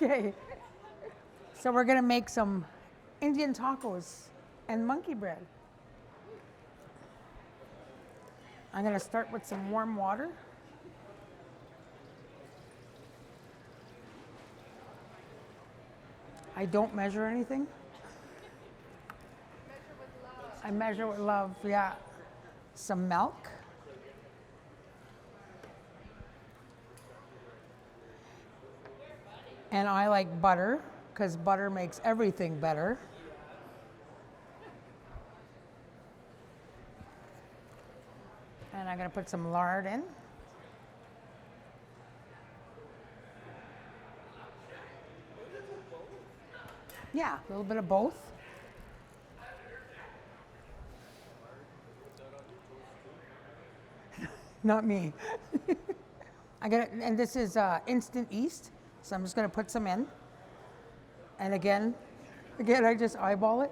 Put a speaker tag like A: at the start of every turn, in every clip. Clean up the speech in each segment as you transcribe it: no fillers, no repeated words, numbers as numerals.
A: Okay. So we're gonna make some Indian tacos and monkey bread. I'm gonna start with some warm water. I don't measure anything. I measure with love, yeah. Some milk. And I like butter because butter makes everything better. And I'm going to put some lard in. Yeah, a little bit of both. Not me. And this is instant yeast, so I'm just going to put some in. And again, I just eyeball it.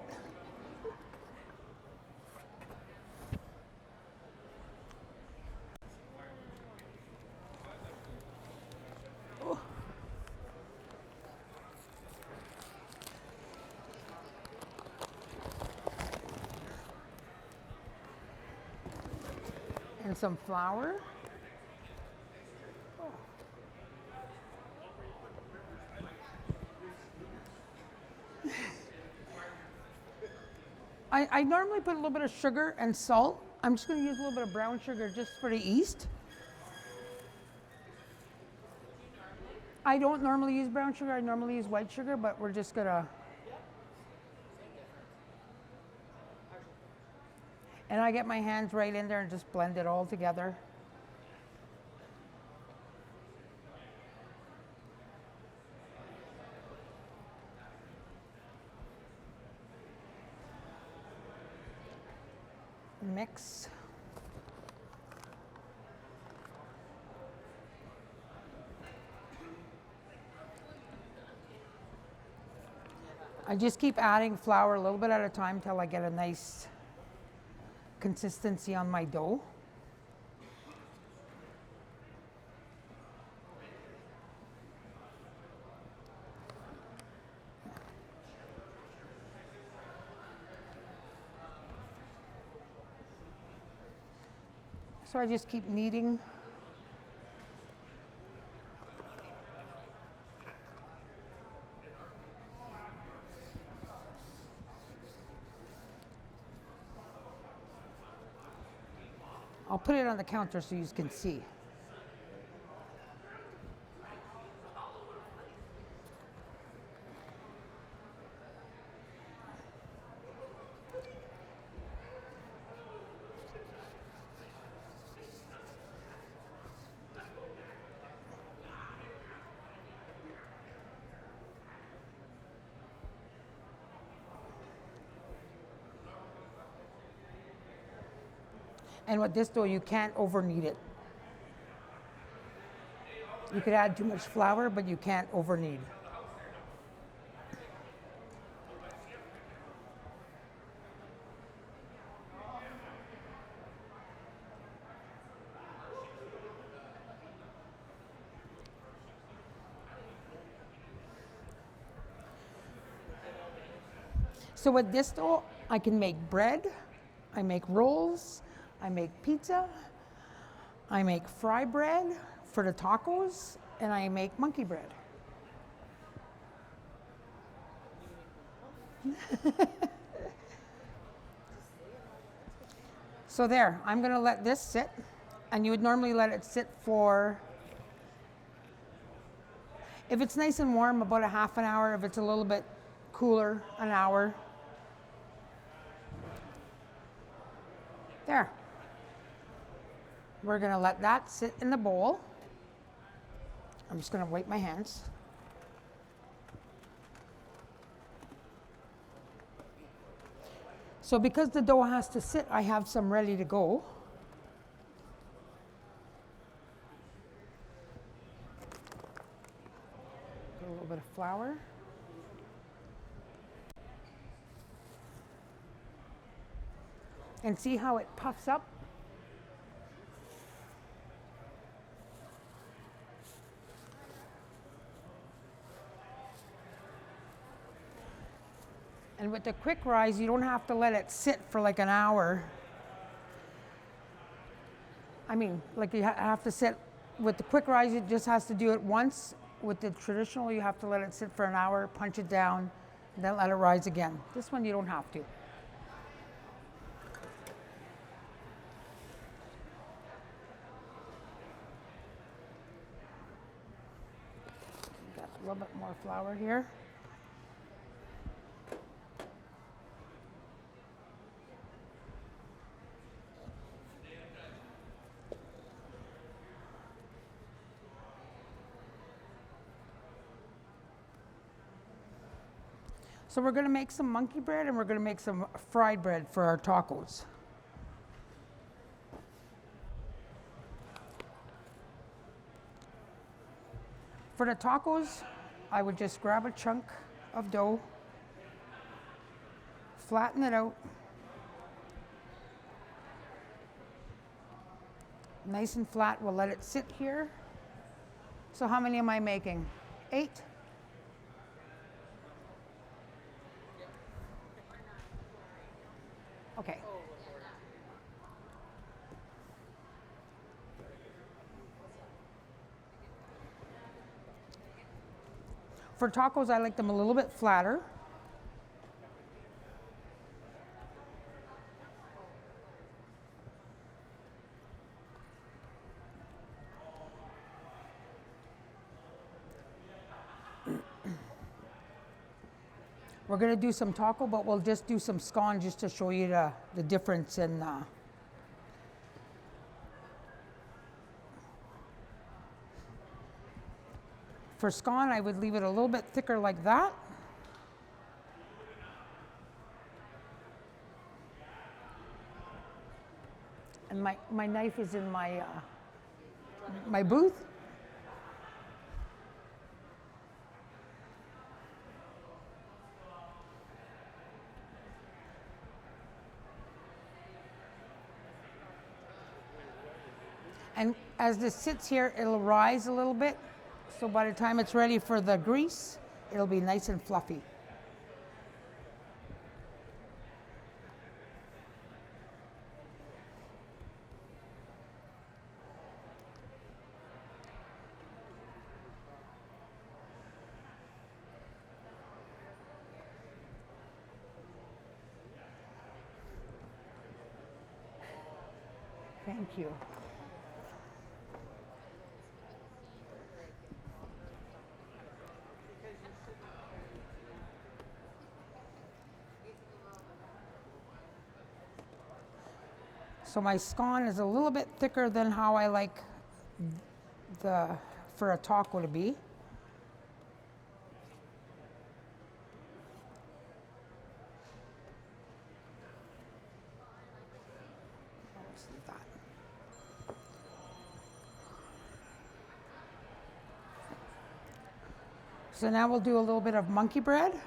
A: And some flour. I normally put a little bit of sugar and salt. I'm just going to use a little bit of brown sugar just for the yeast. I don't normally use brown sugar. I normally use white sugar, but we're just going to. And I get my hands right in there and just blend it all together. Mix. I just keep adding flour a little bit at a time till I get a nice consistency on my dough. So I just keep kneading. I'll put it on the counter so you can see. And with this dough, you can't over knead it. You could add too much flour, but you can't over knead. So with this dough, I can make bread, I make rolls, I make pizza, I make fry bread for the tacos, and I make monkey bread. So there, I'm gonna let this sit, and you would normally let it sit for, if it's nice and warm, about a half an hour. If it's a little bit cooler, an hour. There. We're gonna let that sit in the bowl. I'm just gonna wipe my hands. So because the dough has to sit, I have some ready to go. Put a little bit of flour. And see how it puffs up? And with the quick rise, you don't have to let it sit for like an hour. I mean, like you have to sit, with the quick rise, it just has to do it once. With the traditional, you have to let it sit for an hour, punch it down, and then let it rise again. This one, you don't have to. Got a little bit more flour here. So we're going to make some monkey bread and we're going to make some fried bread for our tacos. For the tacos, I would just grab a chunk of dough, flatten it out, nice and flat. We'll let it sit here. So how many am I making? 8? Okay. For tacos, I like them a little bit flatter. We're going to do some taco, but we'll just do some scone just to show you the difference in. For scone, I would leave it a little bit thicker like that. And my knife is in my booth. And as this sits here, it'll rise a little bit. So by the time it's ready for the grease, it'll be nice and fluffy. Thank you. So my scone is a little bit thicker than how I like for a taco to be. So now we'll do a little bit of monkey bread.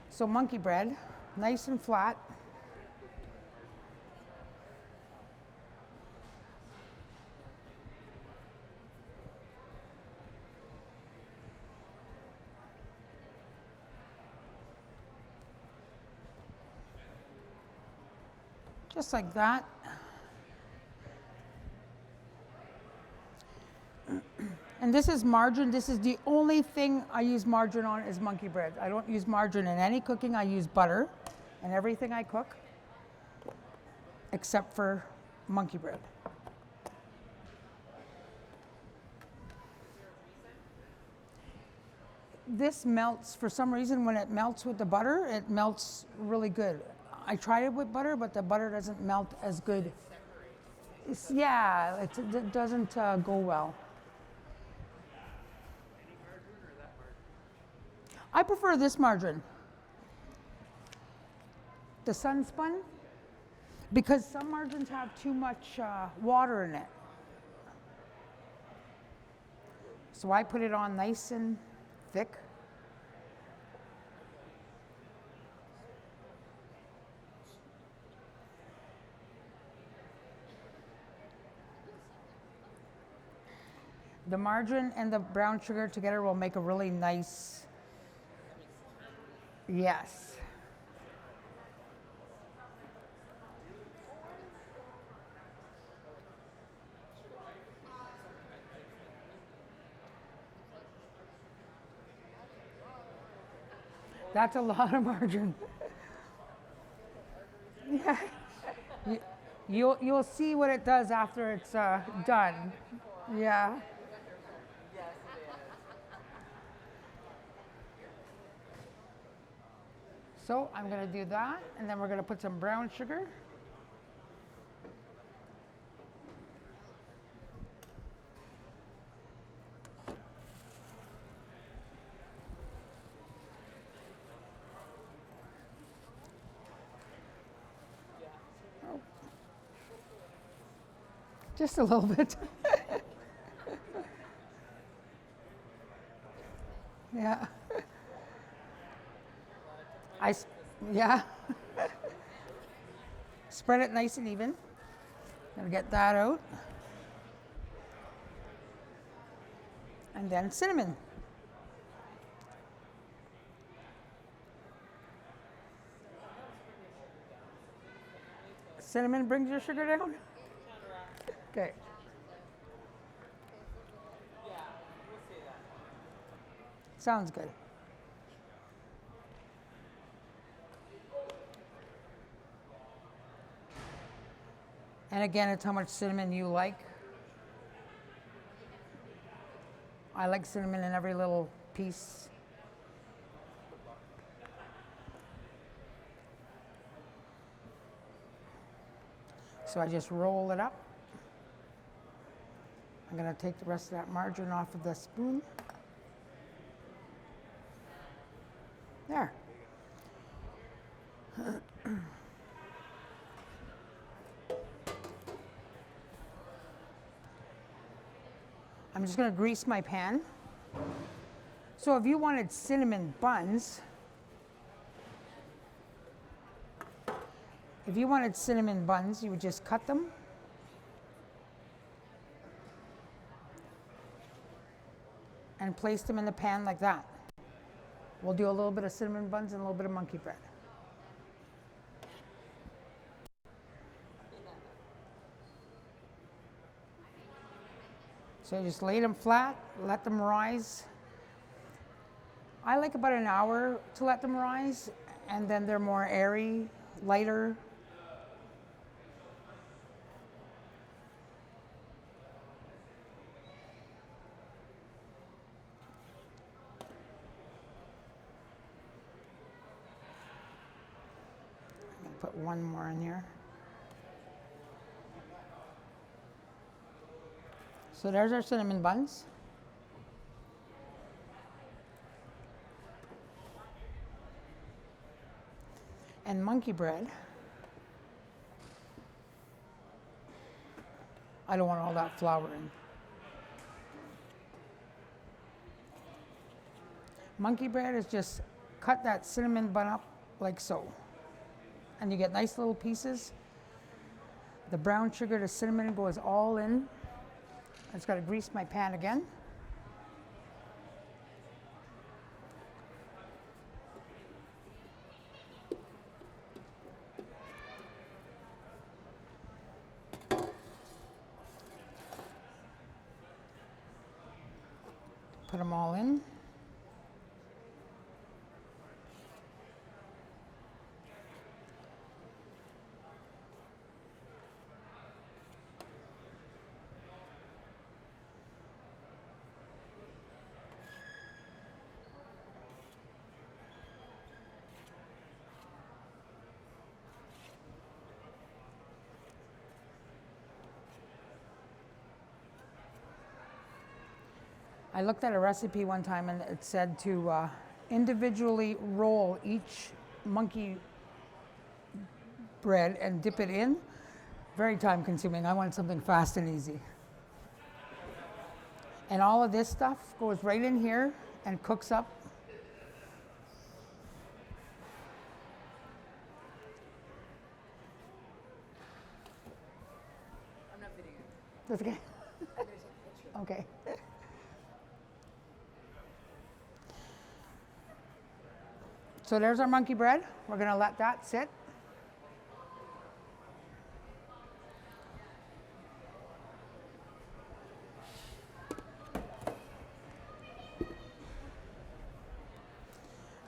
A: So monkey bread, nice and flat. Just like that. And this is margarine. This is the only thing I use margarine on is monkey bread. I don't use margarine in any cooking. I use butter in everything I cook, except for monkey bread. This melts, for some reason, when it melts with the butter, it melts really good. I tried it with butter, but the butter doesn't melt as good. It doesn't go well. I prefer this margarine, the Sunspun, because some margarines have too much water in it. So I put it on nice and thick. The margarine and the brown sugar together will make a really nice, yes. That's a lot of margarine. Yeah. You, you'll see what it does after it's done. Yeah. So I'm going to do that, and then we're going to put some brown sugar. Oh. Just a little bit. Yeah. Yeah. Spread it nice and even. Gonna get that out. And then cinnamon. Cinnamon brings your sugar down? Okay. Sounds good. And again, it's how much cinnamon you like. I like cinnamon in every little piece. So I just roll it up. I'm going to take the rest of that margarine off of the spoon. There. I'm just going to grease my pan. So if you wanted cinnamon buns, you would just cut them. And place them in the pan like that. We'll do a little bit of cinnamon buns and a little bit of monkey bread. So you just lay them flat, let them rise. I like about an hour to let them rise, and then they're more airy, lighter. I'm going to put one more in here. So there's our cinnamon buns. And monkey bread. I don't want all that flour in. Monkey bread is just cut that cinnamon bun up like so. And you get nice little pieces. The brown sugar, the cinnamon goes all in. I just got to grease my pan again. Put them all in. I looked at a recipe one time and it said to individually roll each monkey bread and dip it in. Very time consuming. I want something fast and easy. And all of this stuff goes right in here and cooks up.
B: I'm not videoing.
A: That's okay.
B: I'm going to take a picture.
A: Okay. So there's our monkey bread. We're gonna let that sit.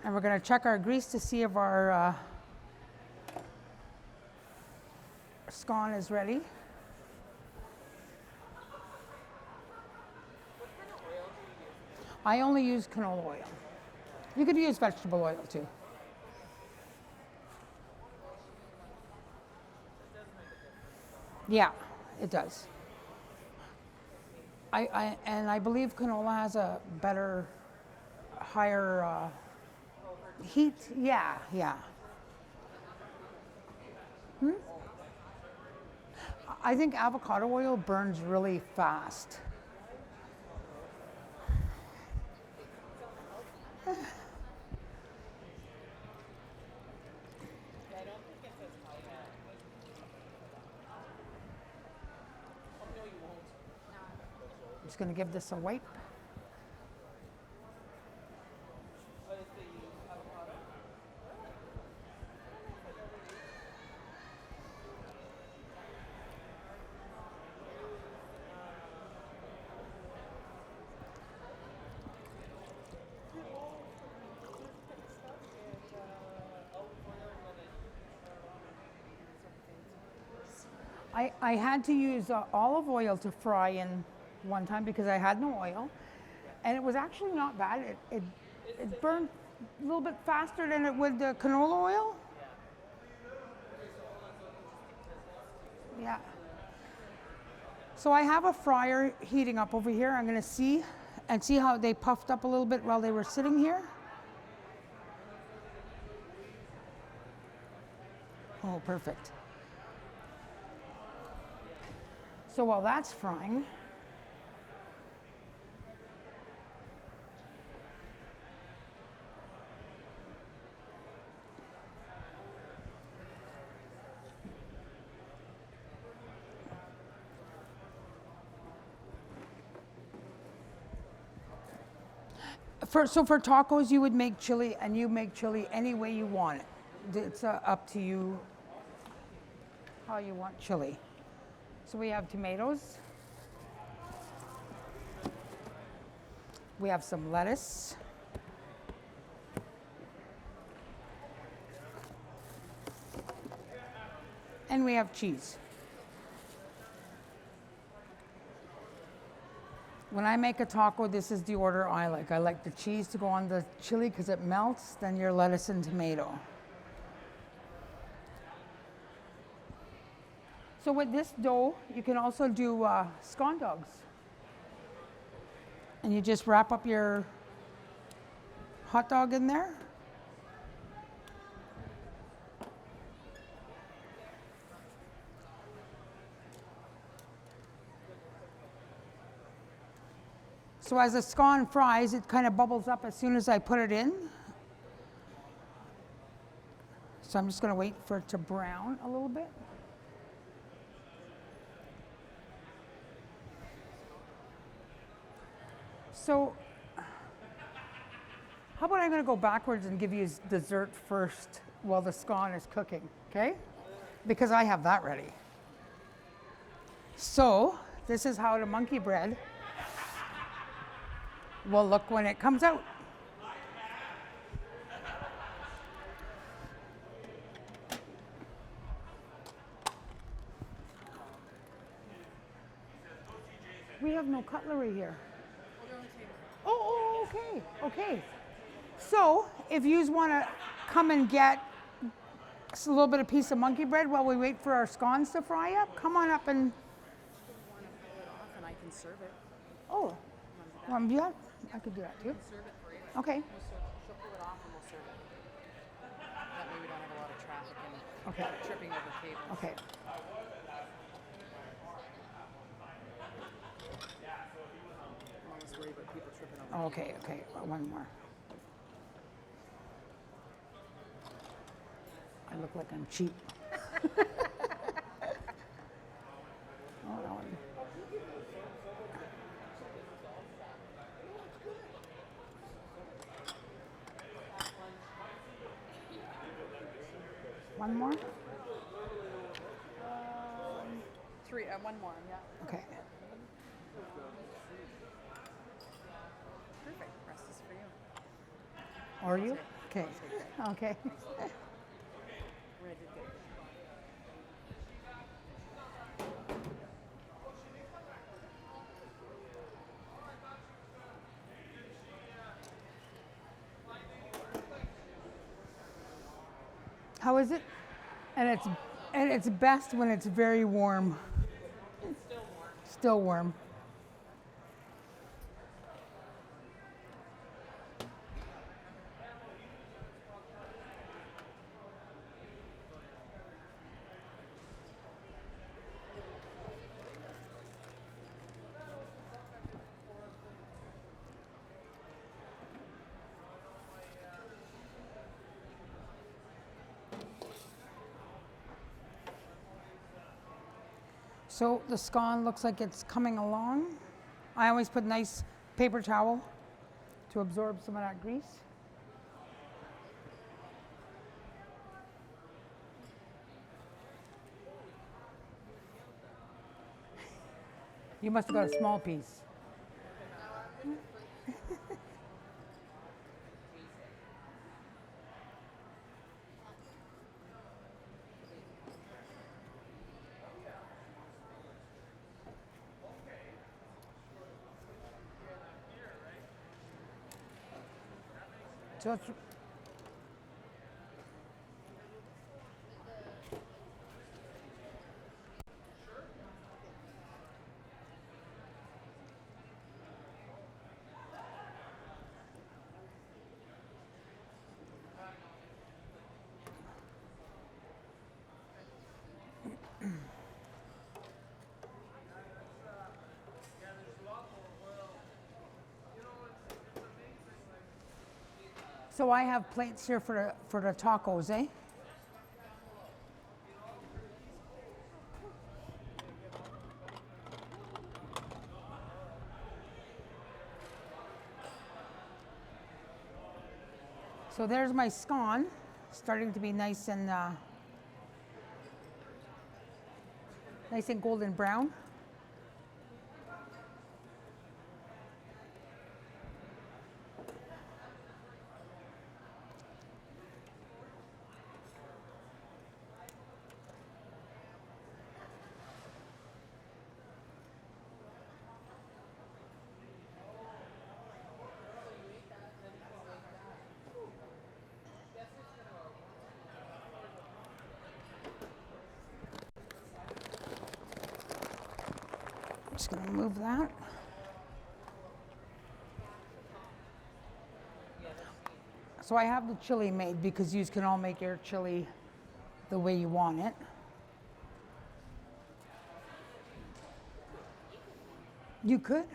A: And we're gonna check our grease to see if our scone is ready. I only use canola oil. You could use vegetable oil too. Yeah, it does. And I believe canola has a better, higher heat. Yeah, yeah. I think avocado oil burns really fast. Just going to give this a wipe. I had to use olive oil to fry in one time because I had no oil, and it was actually not bad. It burned a little bit faster than it would the canola oil. Yeah. So I have a fryer heating up over here. I'm going to see how they puffed up a little bit while they were sitting here. Oh, perfect. So while that's frying, for tacos, you would make chili, and you make chili any way you want it. It's up to you how you want chili. So we have tomatoes. We have some lettuce. And we have cheese. When I make a taco, this is the order I like. I like the cheese to go on the chili because it melts, then your lettuce and tomato. So with this dough, you can also do scone dogs. And you just wrap up your hot dog in there. So as the scone fries, it kind of bubbles up as soon as I put it in. So I'm just going to wait for it to brown a little bit. So how about I'm going to go backwards and give you dessert first while the scone is cooking, okay? Because I have that ready. So this is how the monkey bread will look when it comes out. We have no cutlery here. Oh, okay, okay. So if you want to come and get a little bit of piece of monkey bread while we wait for our scones to fry up, come on up and.
B: Want to pull it off and I can serve it.
A: Oh, yeah, I could do that too.
B: Serve it for you.
A: Okay.
B: She'll pull it off and we'll serve it. That way we don't have a lot of traffic and
A: Okay.
B: tripping over tables.
A: Okay.
B: I'm always worried about people tripping over.
A: Okay, okay, one more. I look like I'm cheap. Hold on. One more?
B: Three, one more, yeah.
A: Okay.
B: Perfect. Rest is for you.
A: Are you?
B: Take-
A: Okay.
B: I'll take that.
A: Okay.
B: Ready to go.
A: How is it? And it's best when it's very warm.
B: It's still warm.
A: Still warm. So the scone looks like it's coming along. I always put nice paper towel to absorb some of that grease. You must have got a small piece. So it's, so I have plates here for the tacos, eh? So there's my scone, starting to be nice and golden brown. I'm just gonna move that. So I have the chili made because you can all make your chili the way you want it. You could.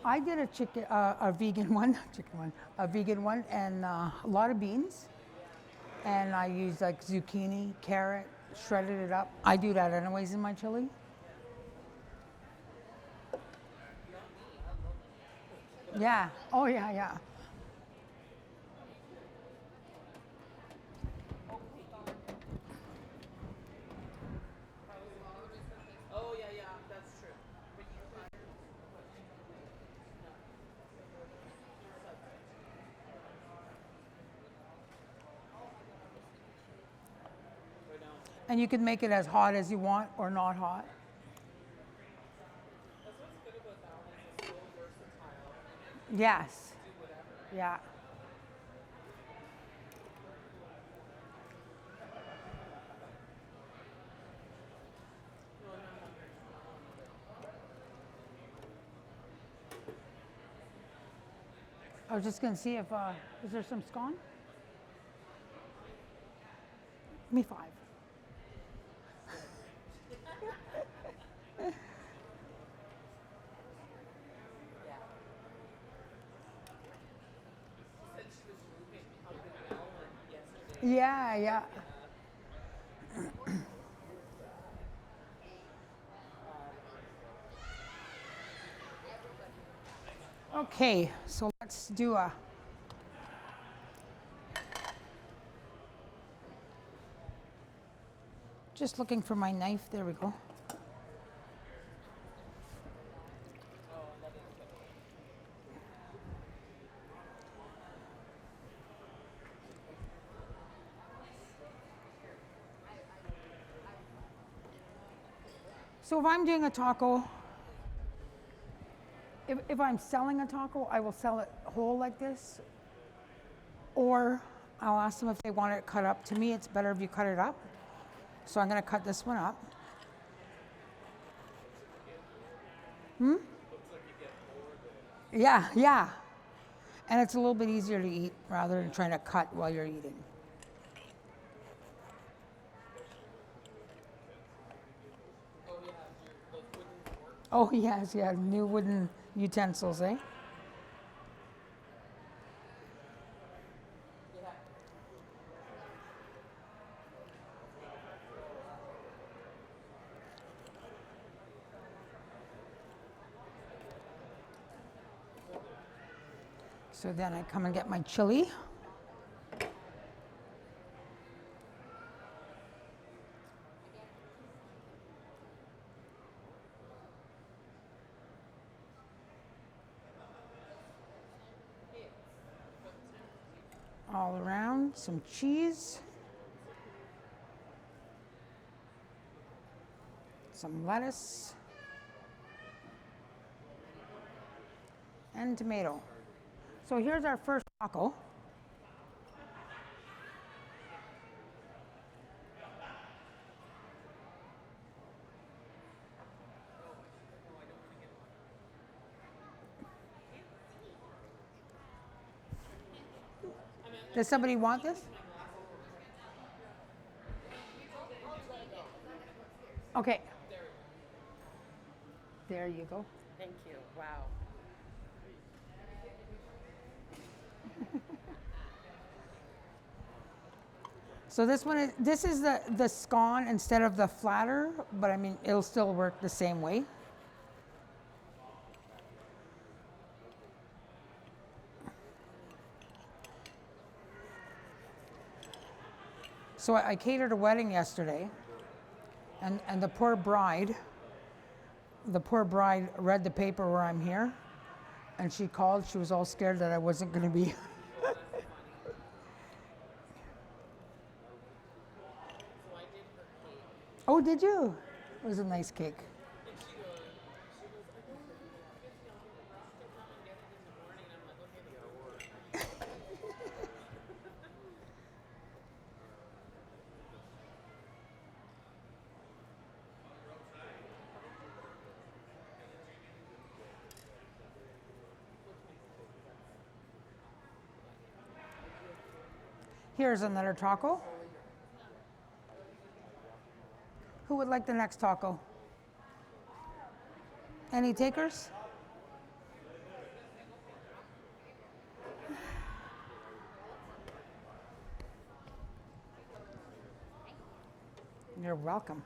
A: I did a vegan one, a vegan one, and a lot of beans. And I used like zucchini, carrot, shredded it up. I do that anyways in my chili. Yeah. Oh yeah, yeah.
B: Oh, yeah, yeah, that's true.
A: And you can make it as hot as you want or not hot.
B: That's what's good about that one is it's so versatile.
A: Yes.
B: Do whatever.
A: Yeah. I was just gonna see if is there some scone? Give me 5.
B: She said she was moving up in Melbourne yesterday.
A: Yeah, yeah. Okay, so let's do a. Just looking for my knife. There we go. So if I'm doing a taco, if I'm selling a taco, I will sell it whole like this, or I'll ask them if they want it cut up. To me, it's better if you cut it up. So I'm going to cut this one up. Yeah, yeah. And it's a little bit easier to eat rather than trying to cut while you're eating. Oh, yes, yeah, new wooden utensils, eh? So then I come and get my chili. All around, some cheese, some lettuce, and tomato. So here's our first taco. Does somebody want this? Okay. There you go.
B: Thank you. Wow.
A: So this is the scone instead of the flatter, but I mean it'll still work the same way. So I catered a wedding yesterday, and the poor bride read the paper where I'm here, and she called. She was all scared that I wasn't going to be. Oh, did you? It was a nice cake. Here's another taco. Who would like the next taco? Any takers? You're welcome.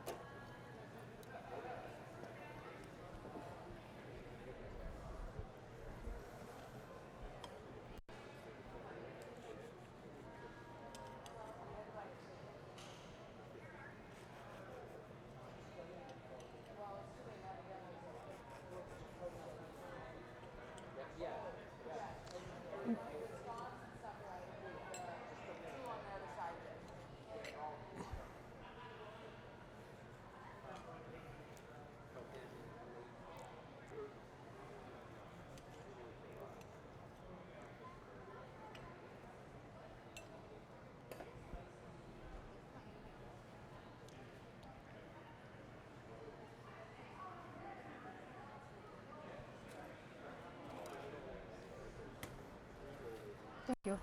A: Thank you.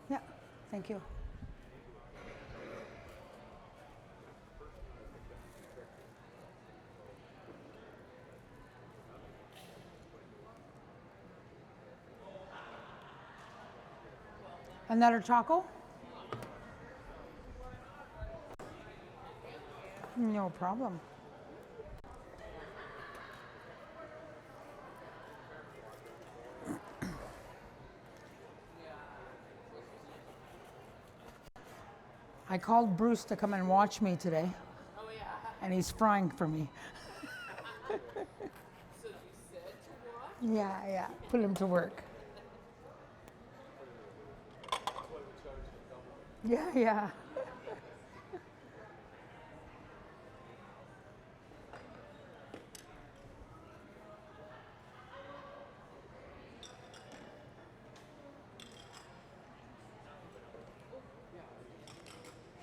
A: Yeah, thank you. Another taco? No problem. I called Bruce to come and watch me today,
B: Oh yeah.
A: and he's frying for me.
B: So you said to watch?
A: Yeah, put him to work. Yeah.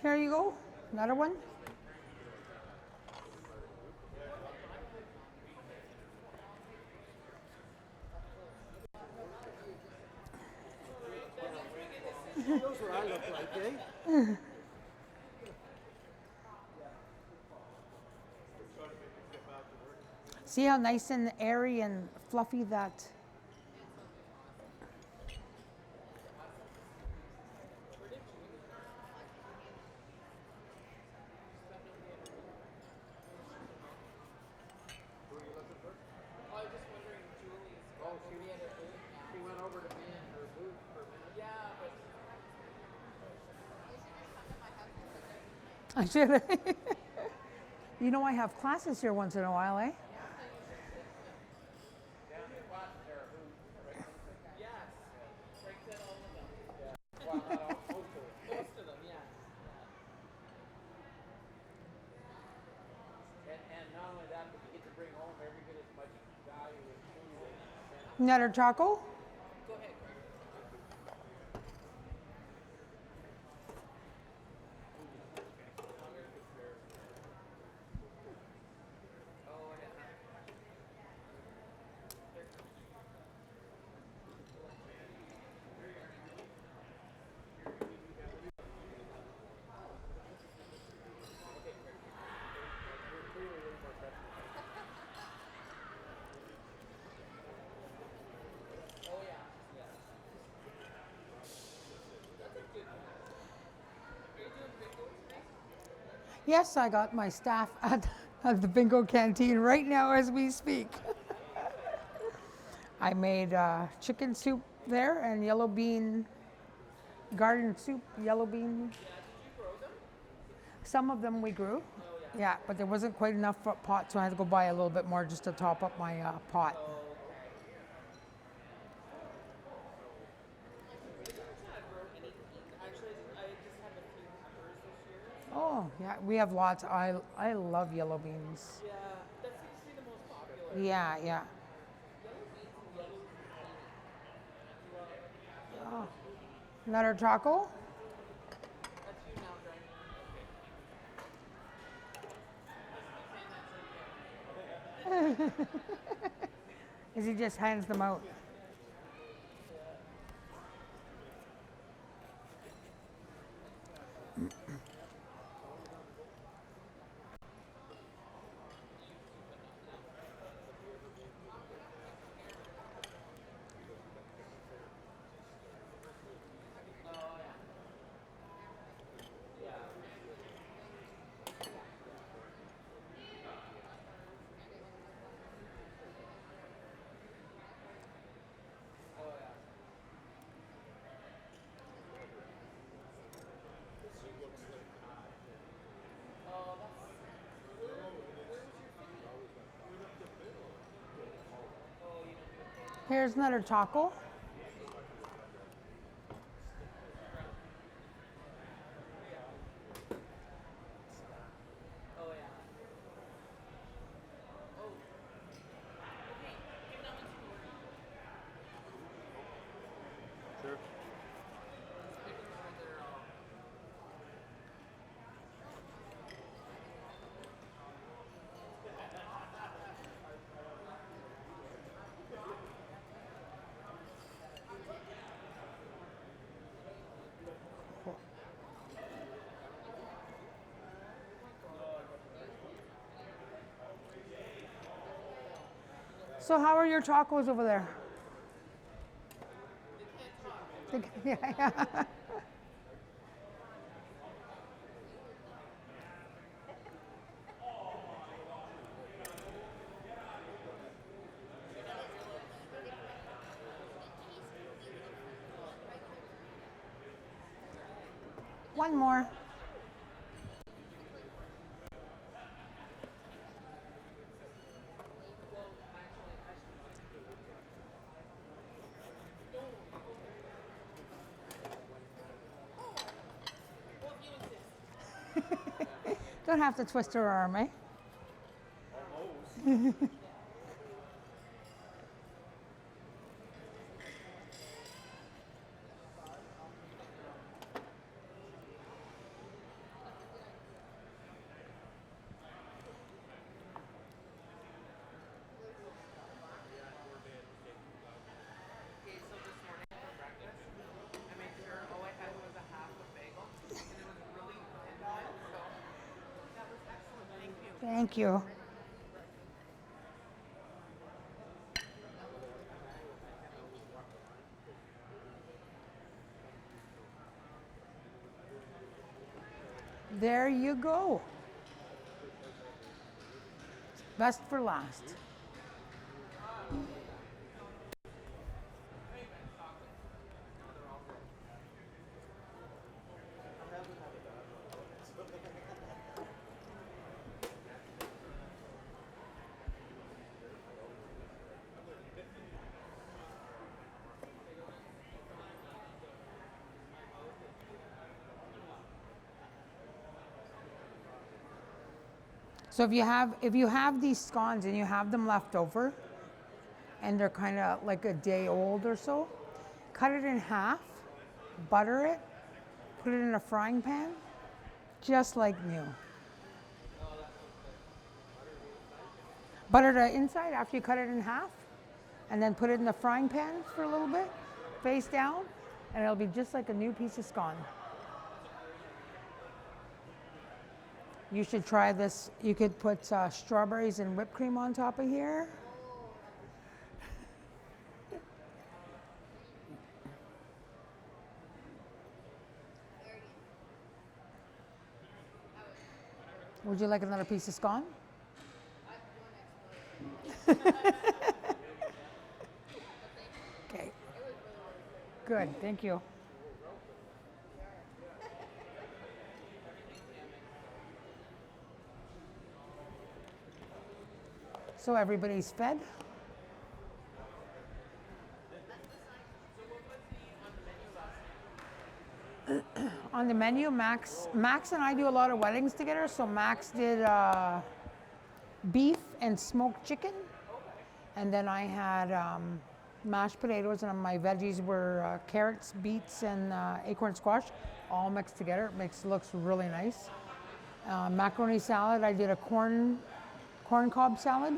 A: Here you go. Another one.
C: Knows what I look like, eh?
A: See how nice and airy and fluffy that.
B: I was just wondering, Julie's maybe at her booth now.
C: She went over to me in her booth for a minute.
B: Yeah, but
A: I should. You know, I have classes here once in a while, eh?
B: yes. Frank said all of them.
C: Well, not all, most of it.
B: Most of them, yeah.
C: And not only that, but you get to bring home every bit as much value as food and
A: Another taco.
B: Go ahead, Greg. Oh yeah. Oh yeah. Yeah. That's a good one. Are you doing bingo today?
A: Yes, I got my staff at the bingo canteen right now as we speak. I made chicken soup there and yellow bean, garden soup, yellow bean.
B: Yeah. Did you grow them?
A: Some of them we grew.
B: Oh yeah.
A: Yeah, but there wasn't quite enough for pot, so I had to go buy a little bit more just to top up my pot.
B: Oh, okay. I didn't grow anything. Actually, I just have a few peppers this year.
A: Oh, yeah, we have lots. I love yellow beans.
B: Yeah, that seems to be the most popular.
A: Yeah.
B: Yellow beans and yellow zucchini.
A: Oh. Another taco.
B: That's you now, Greg.
A: As he just hands them out. Here's another taco.
B: Oh yeah. Oh. Okay, give that one to Lori.
C: Sure.
B: Pick them over there.
A: So how are your tacos over there? Yeah. One more. Don't have to twist her arm, eh?
B: Okay, so this morning for breakfast, I made sure all I had was a half a bagel, and it was really thin one, so that was excellent. Thank you.
A: Thank you. There you go. Best for last. So if you have these scones and you have them left over and they're kind of like a day old or so, cut it in half, butter it, put it in a frying pan, just like new. Butter the inside after you cut it in half, and then put it in the frying pan for a little bit, face down, and it'll be just like a new piece of scone. You should try this. You could put strawberries and whipped cream on top of here. Would you like another piece of scone? Okay. Good, thank you. So everybody's fed. On the menu, Max and I do a lot of weddings together. So Max did beef and smoked chicken, and then I had mashed potatoes, and my veggies were carrots, beets, and acorn squash, all mixed together. Looks really nice. Macaroni salad. I did a corn cob salad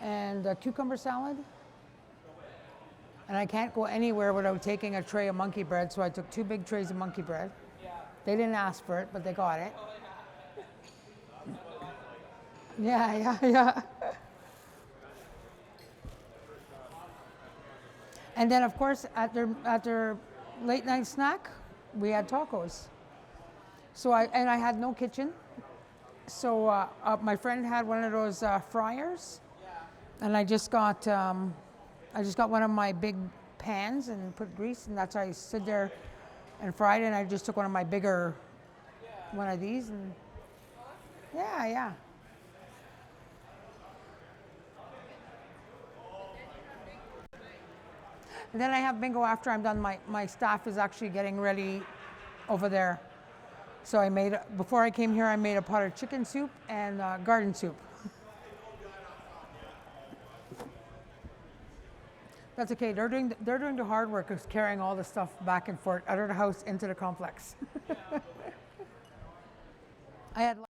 A: and a cucumber salad. And I can't go anywhere without taking a tray of monkey bread, so I took 2 big trays of monkey bread. They didn't ask for it, but they got it. Yeah. And then, of course, at their late night snack, we had tacos. So I had no kitchen. So my friend had one of those fryers, and I just got one of my big pans and put grease, and that's how I stood there and fried it. And I just took one of my bigger one of these, and yeah. And then I have bingo after I'm done. My staff is actually getting ready over there. So before I came here, I made a pot of chicken soup and garden soup. That's okay. They're doing the hard work of carrying all the stuff back and forth out of the house into the complex. I had